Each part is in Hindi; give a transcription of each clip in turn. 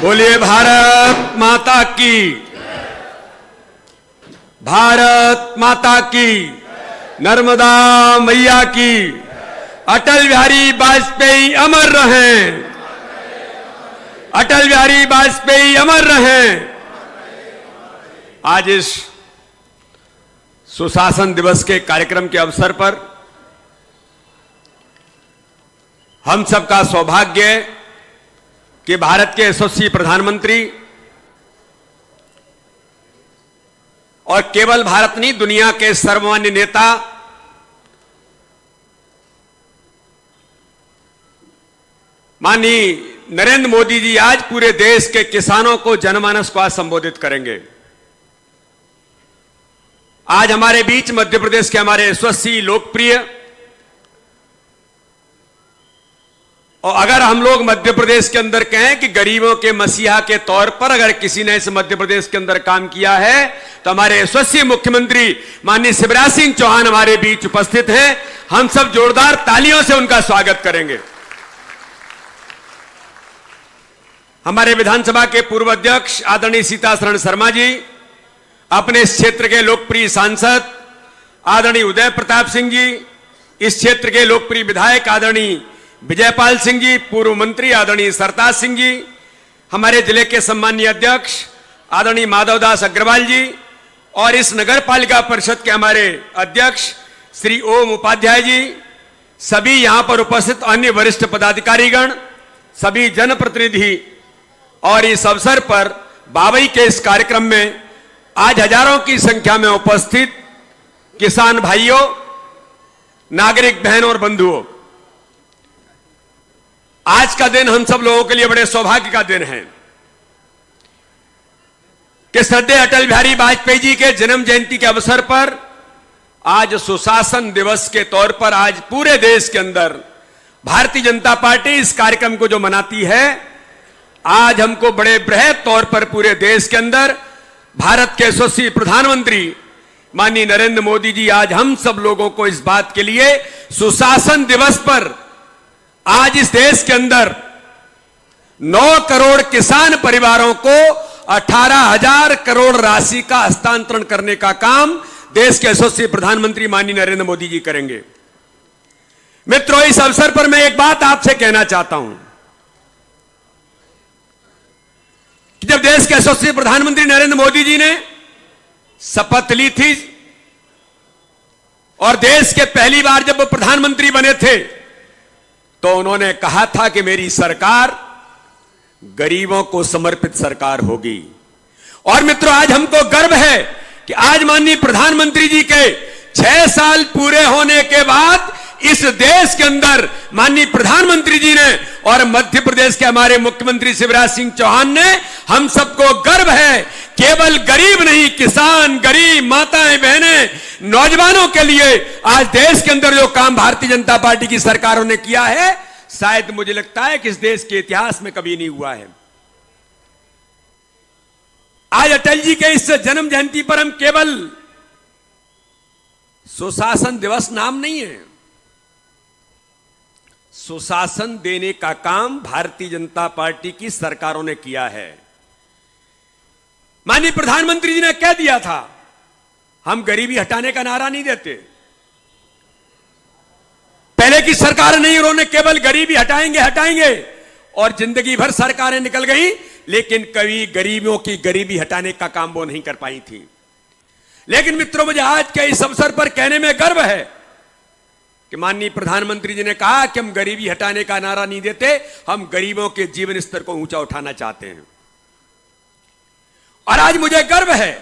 बोलिए भारत माता की, भारत माता की, नर्मदा मैया की, अटल बिहारी वाजपेयी अमर रहें, अटल बिहारी वाजपेयी अमर रहें। आज इस सुशासन दिवस के कार्यक्रम के अवसर पर हम सबका सौभाग्य है कि भारत के यशस्वी प्रधानमंत्री और केवल भारत नहीं, दुनिया के सर्वमान्य नेता माननीय नरेंद्र मोदी जी आज पूरे देश के किसानों को, जनमानस को आज संबोधित करेंगे। आज हमारे बीच मध्य प्रदेश के हमारे यशस्वी, लोकप्रिय, और अगर हम लोग मध्य प्रदेश के अंदर कहें कि गरीबों के मसीहा के तौर पर अगर किसी ने इस मध्य प्रदेश के अंदर काम किया है तो हमारे यशस्वी मुख्यमंत्री माननीय शिवराज सिंह चौहान हमारे बीच उपस्थित हैं। हम सब जोरदार तालियों से उनका स्वागत करेंगे। हमारे विधानसभा के पूर्व अध्यक्ष आदरणीय सीतासरण शर्मा जी, अपने इस क्षेत्र के लोकप्रिय सांसद आदरणीय उदय प्रताप सिंह जी, इस क्षेत्र के लोकप्रिय विधायक आदरणीय विजयपाल सिंह जी, पूर्व मंत्री आदरणीय सरताज सिंह जी, हमारे जिले के सम्मानीय अध्यक्ष आदरणीय माधवदास अग्रवाल जी, और इस नगर पालिका परिषद के हमारे अध्यक्ष श्री ओम उपाध्याय जी, सभी यहां पर उपस्थित अन्य वरिष्ठ पदाधिकारीगण, सभी जनप्रतिनिधि, और इस अवसर पर बाबई के इस कार्यक्रम में आज हजारों की संख्या में उपस्थित किसान भाइयों, नागरिक बहनों और बंधुओं, आज का दिन हम सब लोगों के लिए बड़े सौभाग्य का दिन है कि श्रद्धेय अटल बिहारी वाजपेयी जी के जन्म जयंती के अवसर पर आज सुशासन दिवस के तौर पर आज पूरे देश के अंदर भारतीय जनता पार्टी इस कार्यक्रम को जो मनाती है, आज हमको बड़े बृहद तौर पर पूरे देश के अंदर भारत के यशस्वी प्रधानमंत्री माननीय नरेंद्र मोदी जी आज हम सब लोगों को इस बात के लिए सुशासन दिवस पर आज इस देश के अंदर 9 करोड़ किसान परिवारों को 18,000 करोड़ राशि का हस्तांतरण करने का काम देश के यशस्वी प्रधानमंत्री माननीय नरेंद्र मोदी जी करेंगे। मित्रों, इस अवसर पर मैं एक बात आपसे कहना चाहता हूं कि जब देश के यशस्वी प्रधानमंत्री नरेंद्र मोदी जी ने शपथ ली थी और देश के पहली बार जब वो प्रधानमंत्री बने थे तो उन्होंने कहा था कि मेरी सरकार गरीबों को समर्पित सरकार होगी। और मित्रों, आज हमको गर्व है कि आज माननीय प्रधानमंत्री जी के 6 साल पूरे होने के बाद इस देश के अंदर माननीय प्रधानमंत्री जी ने और मध्य प्रदेश के हमारे मुख्यमंत्री शिवराज सिंह चौहान ने, हम सबको गर्व है, केवल गरीब नहीं, किसान, गरीब, माताएं, बहनें, नौजवानों के लिए आज देश के अंदर जो काम भारतीय जनता पार्टी की सरकारों ने किया है, शायद मुझे लगता है कि इस देश के इतिहास में कभी नहीं हुआ है। आज अटल जी के इस जन्म जयंती पर हम केवल सुशासन दिवस नाम नहीं है, सुशासन देने का काम भारतीय जनता पार्टी की सरकारों ने किया है। माननीय प्रधानमंत्री जी ने कह दिया था, हम गरीबी हटाने का नारा नहीं देते। पहले की सरकार नहीं, उन्होंने केवल गरीबी हटाएंगे हटाएंगे, और जिंदगी भर सरकारें निकल गई, लेकिन कभी गरीबों की गरीबी हटाने का काम वो नहीं कर पाई थी। लेकिन मित्रों, मुझे आज के इस अवसर पर कहने में गर्व है कि माननीय प्रधानमंत्री जी ने कहा कि हम गरीबी हटाने का नारा नहीं देते, हम गरीबों के जीवन स्तर को ऊंचा उठाना चाहते हैं। और आज मुझे गर्व है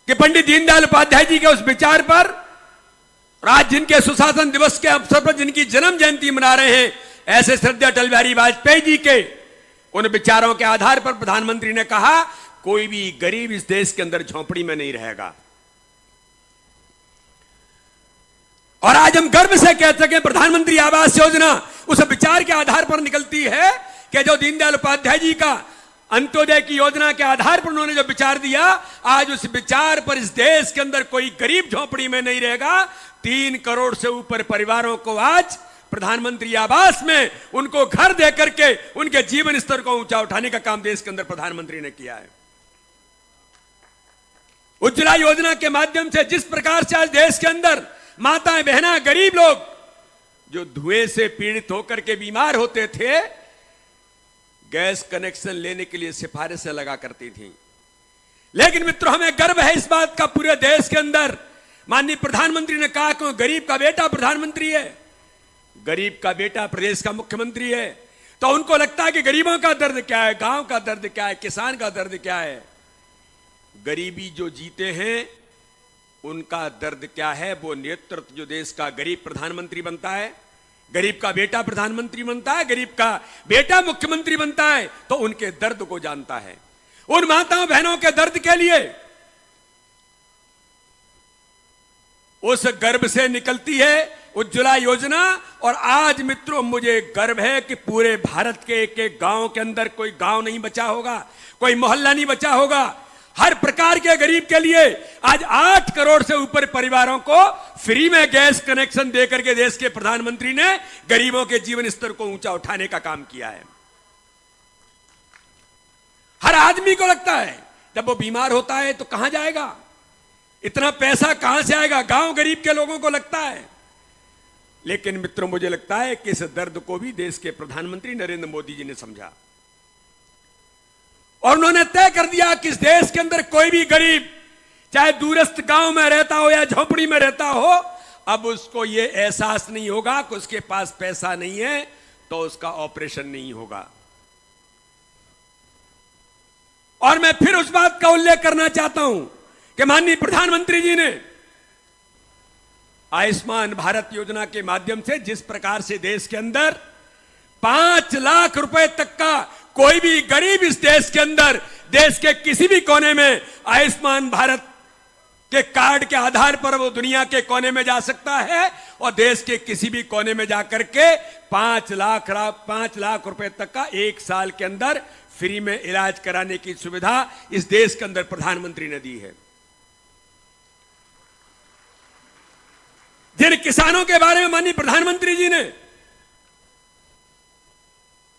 कि पंडित दीनदयाल उपाध्याय जी के उस विचार पर, और आज जिनके सुशासन दिवस के अवसर पर जिनकी जन्म जयंती मना रहे हैं, ऐसे श्रद्धेय अटल बिहारी वाजपेयी जी के उन विचारों के आधार पर प्रधानमंत्री ने कहा, कोई भी गरीब इस देश के अंदर झोंपड़ी में नहीं रहेगा। और आज हम गर्व से कह सकें, प्रधानमंत्री आवास योजना उस विचार के आधार पर निकलती है कि जो दीनदयाल उपाध्याय जी का अंत्योदय की योजना के आधार पर उन्होंने जो विचार दिया, आज उस विचार पर इस देश के अंदर कोई गरीब झोंपड़ी में नहीं रहेगा। 3 करोड़ से ऊपर परिवारों को आज प्रधानमंत्री आवास में उनको घर दे करके उनके जीवन स्तर को ऊंचा उठाने का काम देश के अंदर प्रधानमंत्री ने किया है। उज्ज्वला योजना के माध्यम से जिस प्रकार से आज देश के अंदर माताएं बहना गरीब लोग जो धुएं से पीड़ित होकर के बीमार होते थे, गैस कनेक्शन लेने के लिए सिफारिशें लगा करती थी। लेकिन मित्रों, हमें गर्व है इस बात का, पूरे देश के अंदर माननीय प्रधानमंत्री ने कहा कि गरीब का बेटा प्रधानमंत्री है, गरीब का बेटा प्रदेश का मुख्यमंत्री है। तो उनको लगता है कि गरीबों का दर्द क्या है, गांव का दर्द क्या है, किसान का दर्द क्या है। गरीबी जो जीते हैं उनका दर्द क्या है, वो नेतृत्व जो देश का गरीब प्रधानमंत्री बनता है, गरीब का बेटा प्रधानमंत्री बनता है, गरीब का बेटा मुख्यमंत्री बनता है, तो उनके दर्द को जानता है। उन माताओं बहनों के दर्द के लिए उस गर्भ से निकलती है उज्ज्वला योजना। और आज मित्रों, मुझे गर्व है कि पूरे भारत के एक एक गांव के अंदर कोई गांव नहीं बचा होगा, कोई मोहल्ला नहीं बचा होगा। हर प्रकार के गरीब के लिए आज 8 करोड़ से ऊपर परिवारों को फ्री में गैस कनेक्शन देकर के देश के प्रधानमंत्री ने गरीबों के जीवन स्तर को ऊंचा उठाने का काम किया है। हर आदमी को लगता है जब वो बीमार होता है तो कहां जाएगा, इतना पैसा कहां से आएगा, गांव गरीब के लोगों को लगता है। लेकिन मित्रों, मुझे लगता है कि इस दर्द को भी देश के प्रधानमंत्री नरेंद्र मोदी जी ने समझा और उन्होंने तय कर दिया कि इस देश के अंदर कोई भी गरीब चाहे दूरस्थ गांव में रहता हो या झोपड़ी में रहता हो, अब उसको यह एहसास नहीं होगा कि उसके पास पैसा नहीं है तो उसका ऑपरेशन नहीं होगा। और मैं फिर उस बात का उल्लेख करना चाहता हूं कि माननीय प्रधानमंत्री जी ने आयुष्मान भारत योजना के माध्यम से जिस प्रकार से देश के अंदर 5 लाख रुपए तक का कोई भी गरीब इस देश के अंदर देश के किसी भी कोने में आयुष्मान भारत के कार्ड के आधार पर वो दुनिया के कोने में जा सकता है और देश के किसी भी कोने में जाकर के 5 लाख रुपए तक का 1 साल के अंदर फ्री में इलाज कराने की सुविधा इस देश के अंदर प्रधानमंत्री ने दी है। जिन किसानों के बारे में माननीय प्रधानमंत्री जी ने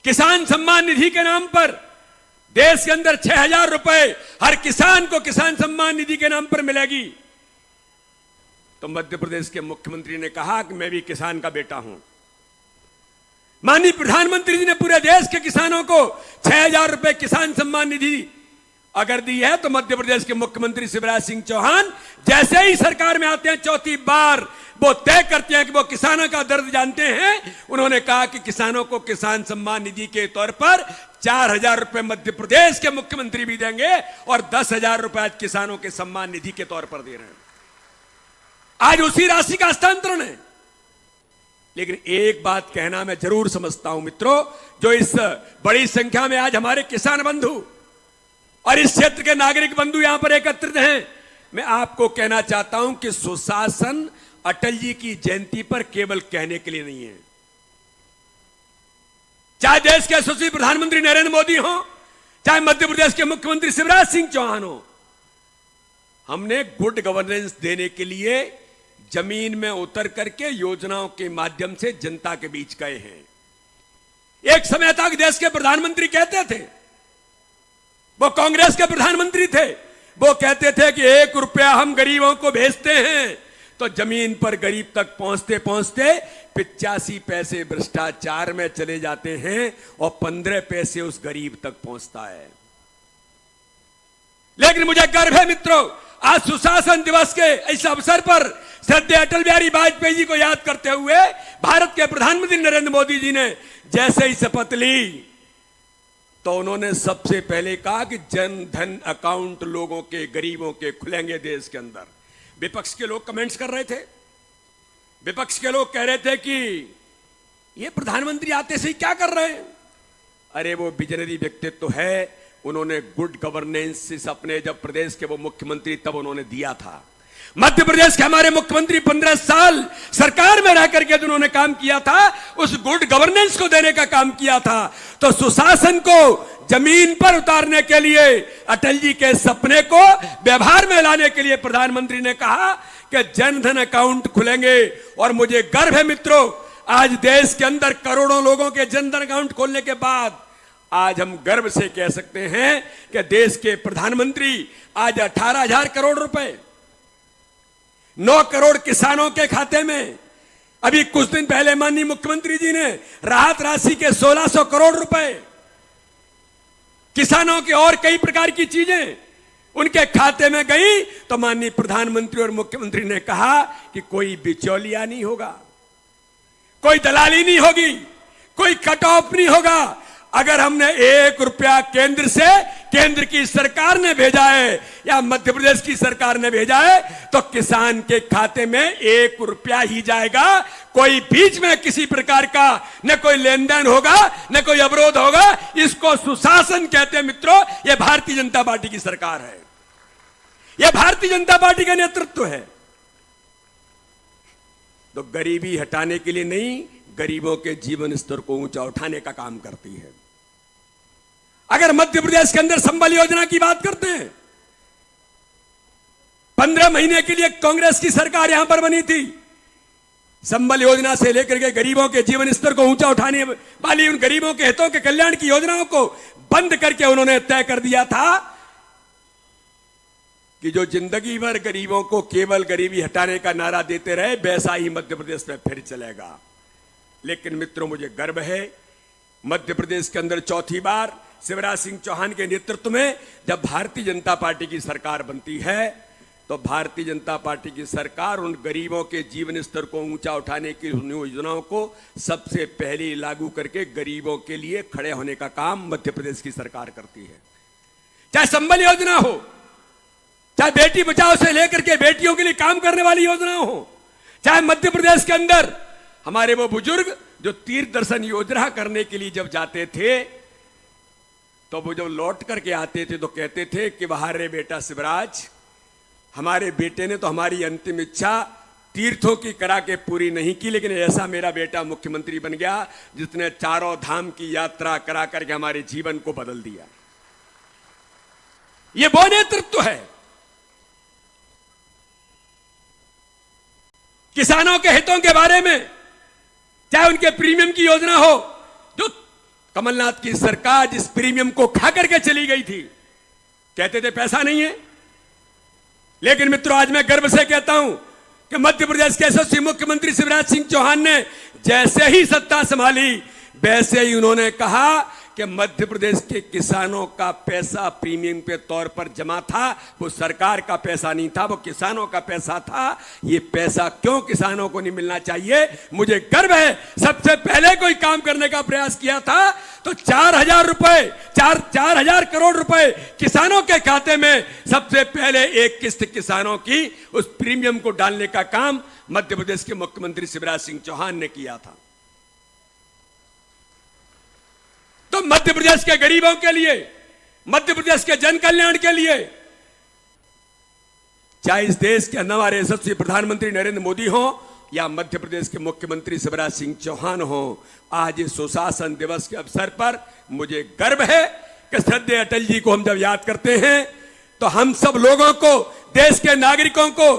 किसान सम्मान निधि के नाम पर देश के अंदर 6,000 रुपए हर किसान को किसान सम्मान निधि के नाम पर मिलेगी, तो मध्य प्रदेश के मुख्यमंत्री ने कहा कि मैं भी किसान का बेटा हूं। माननीय प्रधानमंत्री जी ने पूरे देश के किसानों को 6,000 रुपए किसान सम्मान निधि अगर दी है, तो मध्य प्रदेश के मुख्यमंत्री शिवराज सिंह चौहान जैसे ही सरकार में आते हैं चौथी बार वो तय करते हैं कि वो किसानों का दर्द जानते हैं। उन्होंने कहा कि किसानों को किसान सम्मान निधि के तौर पर 4,000 रुपए मध्य प्रदेश के मुख्यमंत्री भी देंगे और 10,000 रुपए आज किसानों के सम्मान निधि के तौर पर दे रहे हैं। आज उसी राशि का हस्तांतरण है। लेकिन एक बात कहना मैं जरूर समझता हूं मित्रों, जो इस बड़ी संख्या में आज हमारे किसान बंधु और इस क्षेत्र के नागरिक बंधु यहां पर एकत्रित हैं, मैं आपको कहना चाहता हूं कि सुशासन अटल जी की जयंती पर केवल कहने के लिए नहीं है। चाहे देश के यशस्वी प्रधानमंत्री नरेंद्र मोदी हो, चाहे मध्य प्रदेश के मुख्यमंत्री शिवराज सिंह चौहान हो, हमने गुड गवर्नेंस देने के लिए जमीन में उतर करके योजनाओं के माध्यम से जनता के बीच गए हैं। एक समय तक देश के प्रधानमंत्री कहते थे, वो कांग्रेस के प्रधानमंत्री थे, वो कहते थे कि 1 रुपया हम गरीबों को भेजते हैं तो जमीन पर गरीब तक पहुंचते पहुंचते 85 पैसे भ्रष्टाचार में चले जाते हैं और 15 पैसे उस गरीब तक पहुंचता है। लेकिन मुझे गर्व है मित्रों, आज सुशासन दिवस के इस अवसर पर श्रद्धेय अटल बिहारी वाजपेयी जी को याद करते हुए भारत के प्रधानमंत्री नरेंद्र मोदी जी ने जैसे ही शपथ ली तो उन्होंने सबसे पहले कहा कि जन धन अकाउंट लोगों के, गरीबों के खुलेंगे देश के अंदर। विपक्ष के लोग कमेंट्स कर रहे थे, विपक्ष के लोग कह रहे थे कि ये प्रधानमंत्री आते से ही क्या कर रहे हैं। अरे वो विजनरी व्यक्तित्व है, उन्होंने गुड गवर्नेंस अपने जब प्रदेश के वो मुख्यमंत्री तब उन्होंने दिया था। मध्य प्रदेश के हमारे मुख्यमंत्री 15 साल सरकार में रह करके जिन्होंने काम किया था, उस गुड गवर्नेंस को देने का काम किया था। तो सुशासन को जमीन पर उतारने के लिए, अटल जी के सपने को व्यवहार में लाने के लिए प्रधानमंत्री ने कहा कि जनधन अकाउंट खुलेंगे। और मुझे गर्व है मित्रों, आज देश के अंदर करोड़ों लोगों के जनधन अकाउंट खोलने के बाद आज हम गर्व से कह सकते हैं कि देश के प्रधानमंत्री आज 18,000 करोड़ रुपए 9 करोड़ किसानों के खाते में, अभी कुछ दिन पहले माननीय मुख्यमंत्री जी ने राहत राशि के 1600 करोड़ रुपए किसानों के और कई प्रकार की चीजें उनके खाते में गई, तो माननीय प्रधानमंत्री और मुख्यमंत्री ने कहा कि कोई बिचौलिया नहीं होगा, कोई दलाली नहीं होगी, कोई कट ऑफ नहीं होगा। अगर हमने 1 रुपया केंद्र से, केंद्र की सरकार ने भेजा है या मध्य प्रदेश की सरकार ने भेजा है, तो किसान के खाते में 1 रुपया ही जाएगा। कोई बीच में किसी प्रकार का न कोई लेन देन होगा, न कोई अवरोध होगा। इसको सुशासन कहते हैं मित्रों। यह भारतीय जनता पार्टी की सरकार है, यह भारतीय जनता पार्टी का नेतृत्व है। तो गरीबी हटाने के लिए नहीं, गरीबों के जीवन स्तर को ऊंचा उठाने का काम करती है। अगर मध्य प्रदेश के अंदर संबल योजना की बात करते हैं, 15 महीने के लिए कांग्रेस की सरकार यहां पर बनी थी। संबल योजना से लेकर के गरीबों के जीवन स्तर को ऊंचा उठाने वाली उन गरीबों के हितों के कल्याण की योजनाओं को बंद करके उन्होंने तय कर दिया था कि जो जिंदगी भर गरीबों को केवल गरीबी हटाने का नारा देते रहे, वैसा ही मध्य प्रदेश में फिर चलेगा। लेकिन मित्रों, मुझे गर्व है मध्य प्रदेश के अंदर चौथी बार शिवराज सिंह चौहान के नेतृत्व में जब भारतीय जनता पार्टी की सरकार बनती है, तो भारतीय जनता पार्टी की सरकार उन गरीबों के जीवन स्तर को ऊंचा उठाने की योजनाओं को सबसे पहले लागू करके गरीबों के लिए खड़े होने का काम मध्य प्रदेश की सरकार करती है। चाहे संबल योजना हो, चाहे बेटी बचाओ से लेकर के बेटियों के लिए काम करने वाली योजना हो, चाहे मध्य प्रदेश के अंदर हमारे वो बुजुर्ग जो तीर्थ दर्शन योजना करने के लिए जब जाते थे, तो वो जब लौट करके आते थे तो कहते थे कि बाहर रे बेटा शिवराज, हमारे बेटे ने तो हमारी अंतिम इच्छा तीर्थों की करा के पूरी नहीं की, लेकिन ऐसा मेरा बेटा मुख्यमंत्री बन गया जिसने चारों धाम की यात्रा करा करके हमारे जीवन को बदल दिया। ये वो नेतृत्व है। किसानों के हितों के बारे में, चाहे उनके प्रीमियम की योजना हो, जो कमलनाथ की सरकार जिस प्रीमियम को खा करके चली गई थी, कहते थे पैसा नहीं है। लेकिन मित्रों, आज मैं गर्व से कहता हूं कि मध्य प्रदेश के यशस्वी मुख्यमंत्री शिवराज सिंह चौहान ने जैसे ही सत्ता संभाली, वैसे ही उन्होंने कहा कि मध्य प्रदेश के किसानों का पैसा प्रीमियम के तौर पर जमा था, वो सरकार का पैसा नहीं था, वो किसानों का पैसा था। ये पैसा क्यों किसानों को नहीं मिलना चाहिए? मुझे गर्व है, सबसे पहले कोई काम करने का प्रयास किया था तो 4,000 रुपए, 4,000 करोड़ रुपए किसानों के खाते में सबसे पहले एक किस्त किसानों की उस प्रीमियम को डालने का काम मध्य प्रदेश के मुख्यमंत्री शिवराज सिंह चौहान ने किया था। तो मध्य प्रदेश के गरीबों के लिए, मध्य प्रदेश के जन कल्याण के लिए, चाहे इस देश के हमारे यशस्वी प्रधानमंत्री नरेंद्र मोदी हो या मध्य प्रदेश के मुख्यमंत्री शिवराज सिंह चौहान हो, आज इस सुशासन दिवस के अवसर पर मुझे गर्व है कि श्रद्धेय अटल जी को हम जब याद करते हैं तो हम सब लोगों को, देश के नागरिकों को,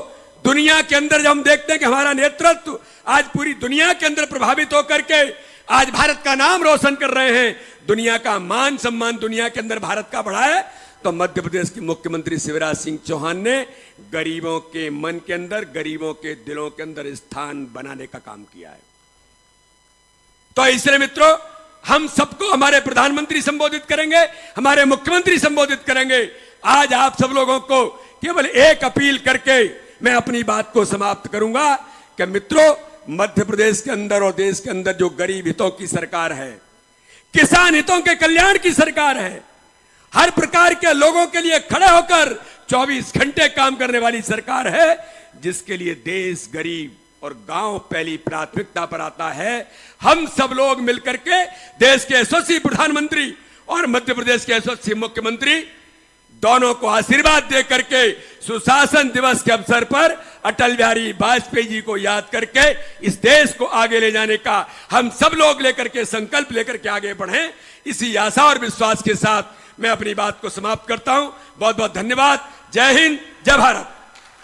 दुनिया के अंदर जब हम देखते हैं कि हमारा नेतृत्व आज पूरी दुनिया के अंदर प्रभावित होकर के आज भारत का नाम रोशन कर रहे हैं, दुनिया का मान सम्मान दुनिया के अंदर भारत का बढ़ा है, तो मध्य प्रदेश के मुख्यमंत्री शिवराज सिंह चौहान ने गरीबों के मन के अंदर, गरीबों के दिलों के अंदर स्थान बनाने का काम किया है। तो इसलिए मित्रों, हम सबको हमारे प्रधानमंत्री संबोधित करेंगे, हमारे मुख्यमंत्री संबोधित करेंगे। आज आप सब लोगों को केवल एक अपील करके मैं अपनी बात को समाप्त करूंगा कि मित्रों, मध्य प्रदेश के अंदर और देश के अंदर जो गरीब हितों की सरकार है, किसान हितों के कल्याण की सरकार है, हर प्रकार के लोगों के लिए खड़े होकर 24 घंटे काम करने वाली सरकार है, जिसके लिए देश, गरीब और गांव पहली प्राथमिकता पर आता है। हम सब लोग मिलकर के देश के यशस्वी प्रधानमंत्री और मध्य प्रदेश के यशस्वी मुख्यमंत्री दोनों को आशीर्वाद दे करके सुशासन दिवस के अवसर पर अटल बिहारी वाजपेयी जी को याद करके इस देश को आगे ले जाने का हम सब लोग लेकर के संकल्प लेकर के आगे बढ़ें। इसी आशा और विश्वास के साथ मैं अपनी बात को समाप्त करता हूं। बहुत बहुत धन्यवाद। जय हिंद, जय भारत।